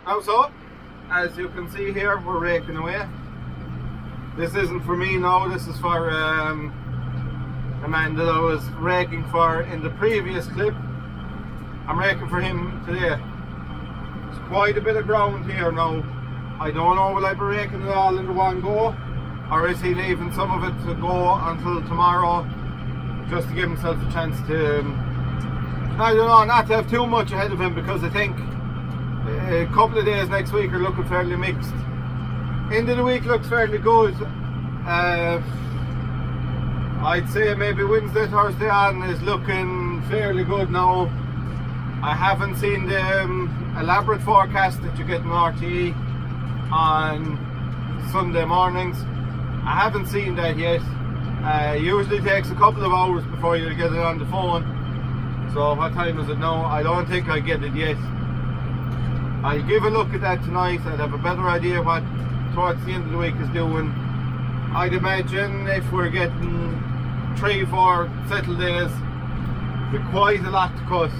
So, as you can see here, we're raking away. This isn't for me now, this is for a man that I was raking for in the previous clip. I'm raking for him today. There's quite a bit of ground here now. I don't know, will I be raking it all in one go, or is he leaving some of it to go until tomorrow just to give himself a chance to, I don't know, not to have too much ahead of him, because I think a couple of days next week are looking fairly mixed. End of the week looks fairly good. I'd say maybe Wednesday, Thursday on is looking fairly good now. I haven't seen the elaborate forecast that you get in RTE on Sunday mornings. I haven't seen that yet. It usually takes a couple of hours before you get it on the phone. So what time is it now? I don't think I get it yet. I'll give a look at that tonight. I'll have a better idea what towards the end of the week is doing. I'd imagine if we're getting 3-4 settled days, with quite a lot to cut.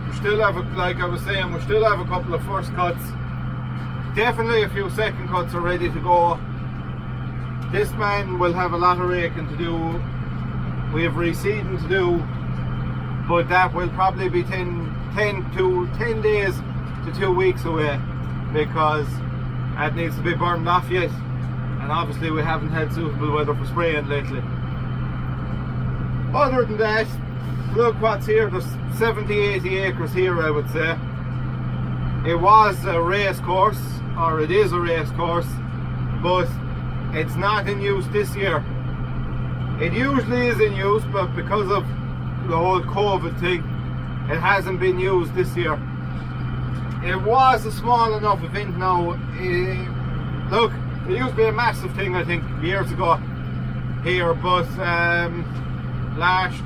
We still have, like I was saying, we still have a couple of first cuts. Definitely a few second cuts are ready to go. This man will have a lot of raking to do. We have reseeding to do, but that will probably be 10 days to 2 weeks away, because that needs to be burned off yet, and obviously we haven't had suitable weather for spraying lately. Other than that, look what's here. There's 70-80 acres here, I would say. It was a race course, or it is a race course, but it's not in use this year. It usually is in use, but because of the whole COVID thing, it hasn't been used this year. It was a small enough event now. Look, it used to be a massive thing, I think, years ago here, but last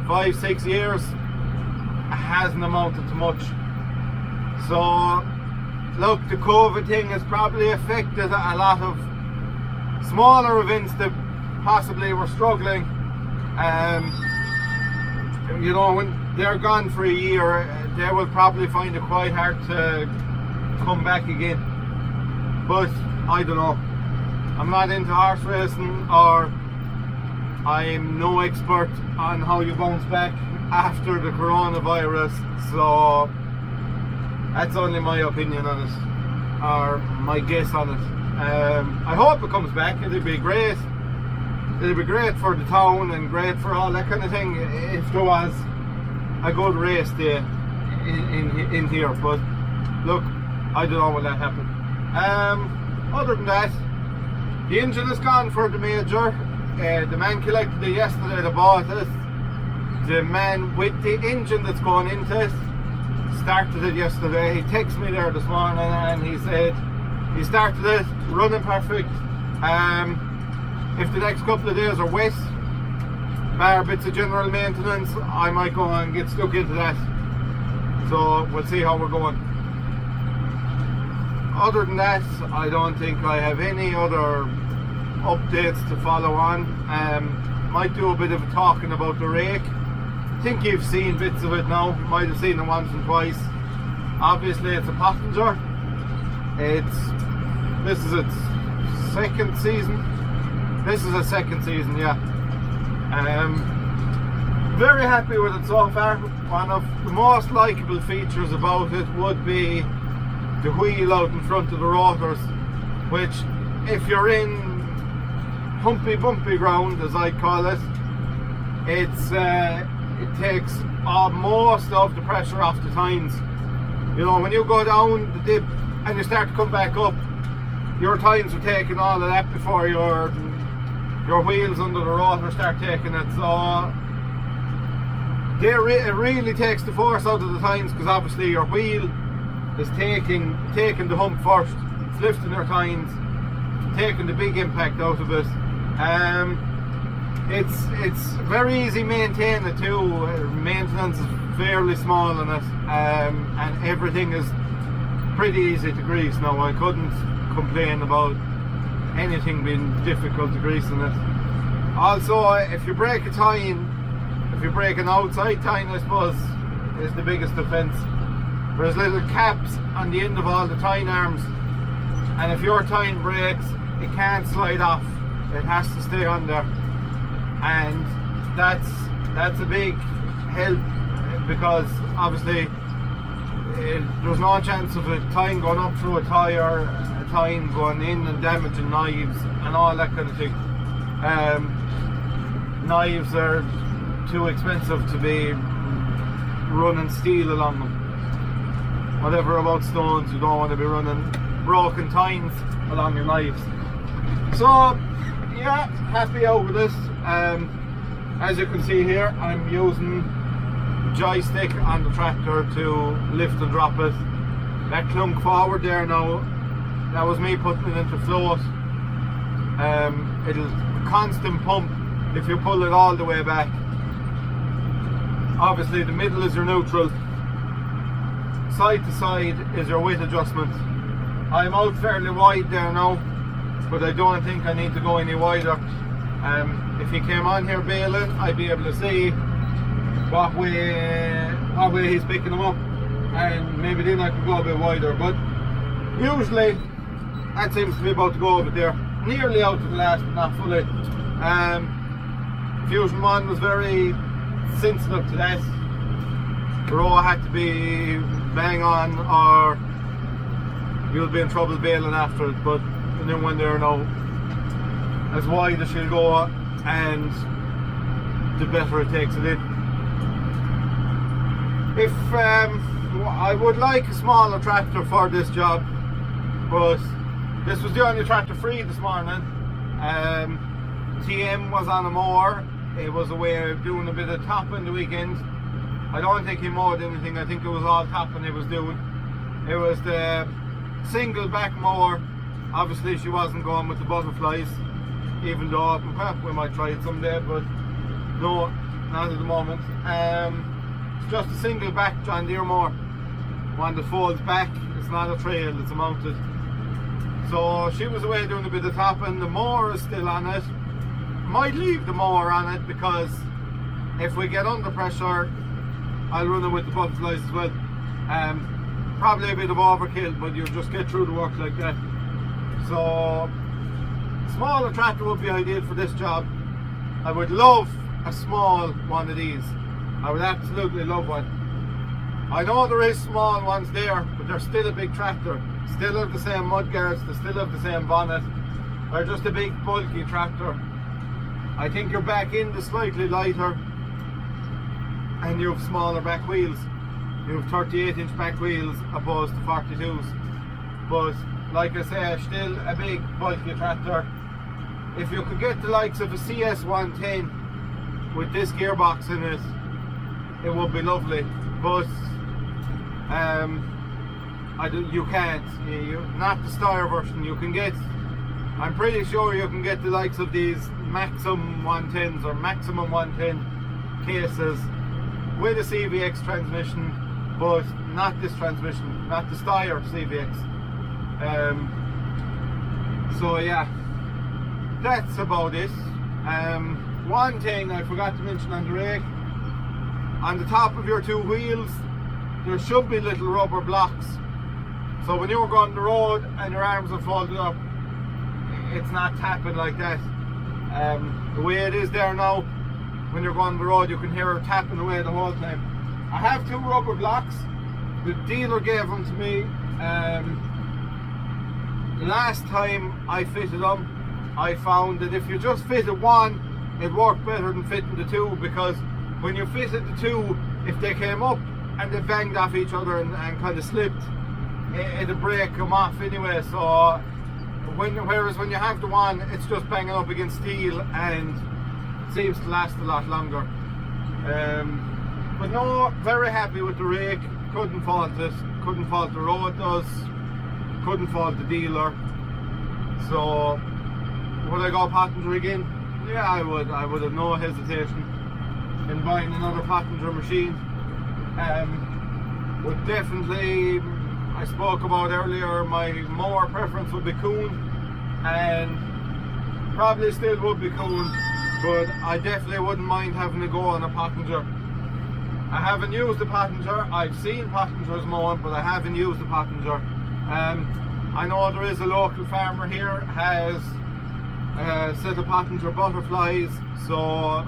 5-6 years it hasn't amounted to much. So look, the COVID thing has probably affected a lot of smaller events that possibly were struggling. You know, when they're gone for a year, they will probably find it quite hard to come back again. But I don't know. I'm not into horse racing, or I'm no expert on how you bounce back after the coronavirus, so that's only my opinion on it, or my guess on it. I hope it comes back. It'll be great. It'll be great for the town and great for all that kind of thing if there was a good race day in here. But look, I don't know when that happen. Other than that, the engine is gone for the major. The man collected it yesterday, they bought it. The man with the engine that's going into it started it yesterday. He texted me there this morning and he said he started it, running perfect. If the next couple of days are wet, bar bits of general maintenance, I might go and get stuck into that. So we'll see how we're going. Other than that, I don't think I have any other updates to follow on. Might do a bit of talking about the rake. I think you've seen bits of it now, might have seen it once and twice. Obviously it's a Pottinger. This is its second season. This is a second season, yeah. Very happy with it so far. One of the most likeable features about it would be the wheel out in front of the rotors, which if you're in humpy bumpy ground, as I call it, it takes most of the pressure off the tines. You know, when you go down the dip and you start to come back up, your tines are taking all of that before your wheels under the rotor start taking it. So it really takes the force out of the tines, because obviously your wheel is taking the hump first. It's lifting your tines, taking the big impact out of it. It's very easy maintain it too. Maintenance is fairly small on it, and everything is pretty easy to grease now. I couldn't complain about anything being difficult to grease in it. Also, if you break a tine, if you break an outside tine, I suppose, is the biggest offence. There's little caps on the end of all the tying arms, and if your tying breaks, it can't slide off. It has to stay on there, and that's a big help, because obviously there's no chance of a tying going up through a tyre, a tying going in and damaging knives and all that kind of thing. Knives are too expensive to be running steel along them. Whatever about stones, you don't want to be running broken tines along your knives. So yeah, happy out with this. As you can see here, I'm using joystick on the tractor to lift and drop it. That clunk forward there now, that was me putting it into float. It'll constant pump if you pull it all the way back. Obviously the middle is your neutral, side to side is your weight adjustment. I'm out fairly wide there now, but I don't think I need to go any wider. If he came on here bailing, I'd be able to see what way he's picking them up, and maybe then I could go a bit wider, but usually that seems to be about to go over there, nearly out to the last but not fully. Fusion 1 was very sensitive to that. The row had to be bang on or you'll be in trouble bailing after it, but the new one there now, as wide as she'll go and the better it takes it in. If I would like a smaller tractor for this job, but this was the only tractor free this morning. TM was on a mower. It was a way of doing a bit of topping the weekend. I don't think he mowed anything. I think it was all topping he was doing. It was the single back mower. Obviously she wasn't going with the butterflies, even though we might try it someday, but no, not at the moment. It's just a single back John Deere mower, one that folds back. It's not a trail, it's a mounted. So she was away doing a bit of topping. The mower is still on it. Might leave the mower on it, because if we get under pressure I'll run it with the butterflies as well. Probably a bit of overkill, but you'll just get through the work like that. So smaller tractor would be ideal for this job. I would love a small one of these. I would absolutely love one. I know there is small ones there, but they're still a big tractor. Still have the same mud guards, they still have the same bonnet. They're just a big bulky tractor. I think your back end is slightly lighter and you have smaller back wheels. You have 38-inch back wheels opposed to 42s. But like I say, still a big bulky tractor. If you could get the likes of a CS110 with this gearbox in it, it would be lovely. But you can't. Not the Steyr version. You can get, I'm pretty sure you can get the likes of these Maximum 110s or Maximum 110 cases with a CVX transmission, but not this transmission, not the Steyr CVX. So yeah, that's about it. One thing I forgot to mention on the Rake, on the top of your two wheels there should be little rubber blocks, so when you're going on the road and your arms are folded up, it's not tapping like that. The way it is there now, when you're going on the road you can hear it tapping away the whole time. I have two rubber blocks. The dealer gave them to me last time I fitted them. I found that if you just fitted one, it worked better than fitting the two, because when you fitted the two, if they came up and they banged off each other and kind of slipped, it'd break them off anyway. So whereas when you have the one, it's just banging up against steel and seems to last a lot longer. But no, very happy with the Rake. Couldn't fault it. Couldn't fault the road does. Couldn't fault the dealer. So would I go Pottinger again? Yeah, I would. I would have no hesitation in buying another Pottinger machine. But definitely, I spoke about earlier, my mower preference would be Kuhn, and probably still would be Kuhn, but I definitely wouldn't mind having a go on a Pottinger. I haven't used the pottinger. I've seen pottingers mown, but I haven't used the pottinger. I know there is a local farmer here has a set of pottinger butterflies, so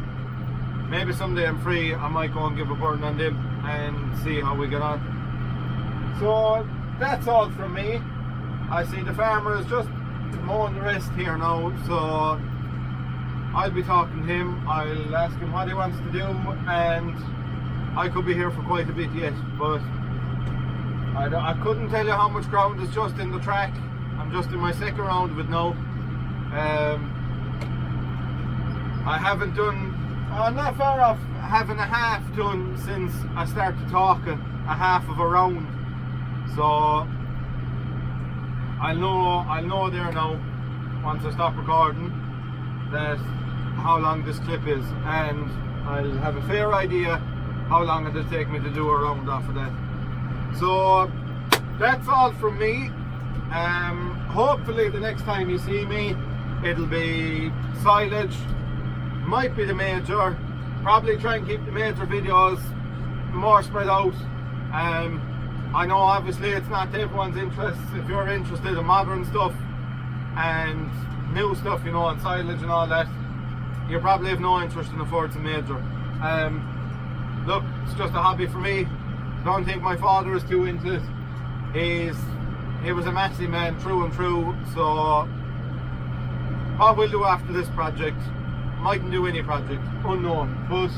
maybe someday I'm free, I might go and give a burn on them and see how we get on. So that's all from me. I see the farmer is just mowing the rest here now, so I'll be talking to him. I'll ask him what he wants to do, and I could be here for quite a bit yet, but I couldn't tell you how much ground is just in the track. I'm just in my second round of it now. I haven't done, I'm not far off having a half done since I started talking, a half of a round. So I'll know there now, once I stop recording, that how long this clip is, and I'll have a fair idea how long it'll take me to do a round off of that. So that's all from me. Hopefully the next time you see me, it'll be silage, might be the major. Probably try and keep the major videos more spread out. I know obviously it's not to everyone's interest. If you're interested in modern stuff and new stuff, you know, and silage and all that, you probably have no interest in the Fords and major. Look, it's just a hobby for me. Don't think my father is too into it. He was a Massey man through and through, so what we'll do after this project, mightn't do any project, unknown, but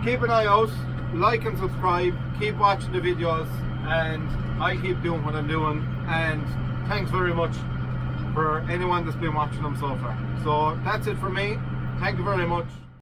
keep an eye out, like and subscribe, keep watching the videos, and I keep doing what I'm doing, and thanks very much for anyone that's been watching them so far. So that's it for me. Thank you very much.